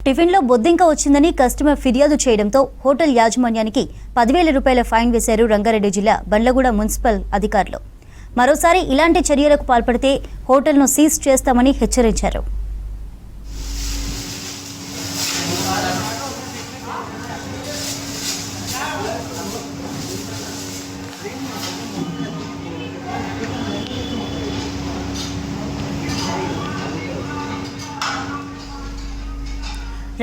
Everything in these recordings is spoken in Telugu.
టిఫిన్లో బొద్దింక వచ్చిందని కస్టమర్ ఫిర్యాదు చేయడంతో హోటల్ యాజమాన్యానికి 10,000 రూపాయల ఫైన్ వేశారు రంగారెడ్డి జిల్లా బండ్లగూడ మున్సిపల్ అధికారులు. మరోసారి ఇలాంటి చర్యలకు పాల్పడితే హోటల్ను సీజ్ చేస్తామని హెచ్చరించారు.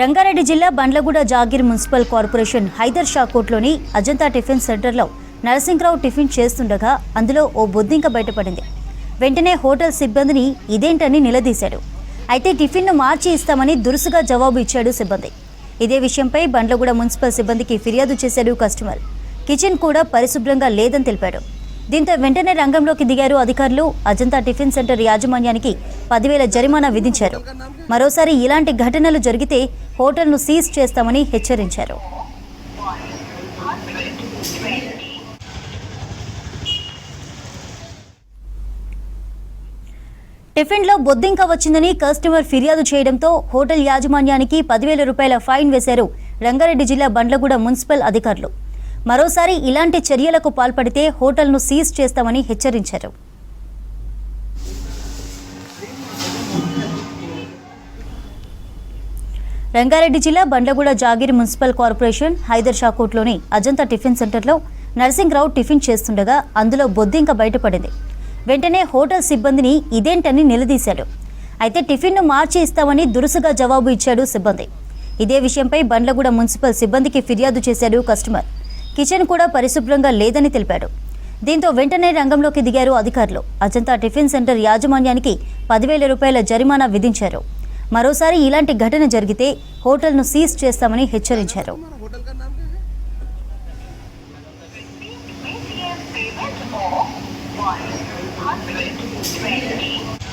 రంగారెడ్డి జిల్లా బండ్లగూడ జాగీర్ మున్సిపల్ కార్పొరేషన్ హైదర్ షా కోట్లోని అజంతా టిఫిన్ సెంటర్లో నరసింహరావు టిఫిన్ చేస్తుండగా అందులో ఓ బొద్దింక బయటపడింది. వెంటనే హోటల్ సిబ్బందిని ఇదేంటని నిలదీశాడు. అయితే టిఫిన్ను మార్చి ఇస్తామని దురుసుగా జవాబు ఇచ్చాడు సిబ్బంది. ఇదే విషయంపై బండ్లగూడ మున్సిపల్ సిబ్బందికి ఫిర్యాదు చేశాడు కస్టమర్. కిచెన్ కూడా పరిశుభ్రంగా లేదని తెలిపాడు. దీంతో వెంటనే రంగంలోకి దిగారు అధికారులు. అజంతా టిఫిన్ సెంటర్ యాజమాన్యానికి 10,000 జరిమానా విధించారు. మరోసారి ఇలాంటి ఘటనలు జరిగితే హోటల్ను సీజ్ చేస్తామని హెచ్చరించారు. టిఫిన్లో బొద్దింక వచ్చిందని కస్టమర్ ఫిర్యాదు చేయడంతో హోటల్ యాజమాన్యానికి 10,000 రూపాయల ఫైన్ వేశారు రంగారెడ్డి జిల్లా బండ్లగూడ మున్సిపల్ అధికారులు. మరోసారి ఇలాంటి చర్యలకు పాల్పడితే హోటల్ను సీజ్ చేస్తామని హెచ్చరించారు. రంగారెడ్డి జిల్లా బండ్లగూడ జాగీర్ మున్సిపల్ కార్పొరేషన్ హైదర్ షా కోట్లోని అజంతా టిఫిన్ సెంటర్లో నరసింహరావు టిఫిన్ చేస్తుండగా అందులో బొద్దింక బయటపడింది. వెంటనే హోటల్ సిబ్బందిని ఇదేంటని నిలదీశాడు. అయితే టిఫిన్ను మార్చి ఇస్తామని దురుసుగా జవాబు ఇచ్చాడు సిబ్బంది. ఇదే విషయంపై బండ్లగూడ మున్సిపల్ సిబ్బందికి ఫిర్యాదు చేశాడు కస్టమర్. కిచెన్ కూడా పరిశుభ్రంగా లేదని తెలిపాడు. దీంతో వెంటనే రంగంలోకి దిగారు అధికారులు. అజంతా టిఫిన్ సెంటర్ యాజమాన్యానికి 10,000 రూపాయల జరిమానా విధించారు. మరోసారి ఇలాంటి ఘటన జరిగితే హోటల్ను సీజ్ చేస్తామని హెచ్చరించారు. Payment or 100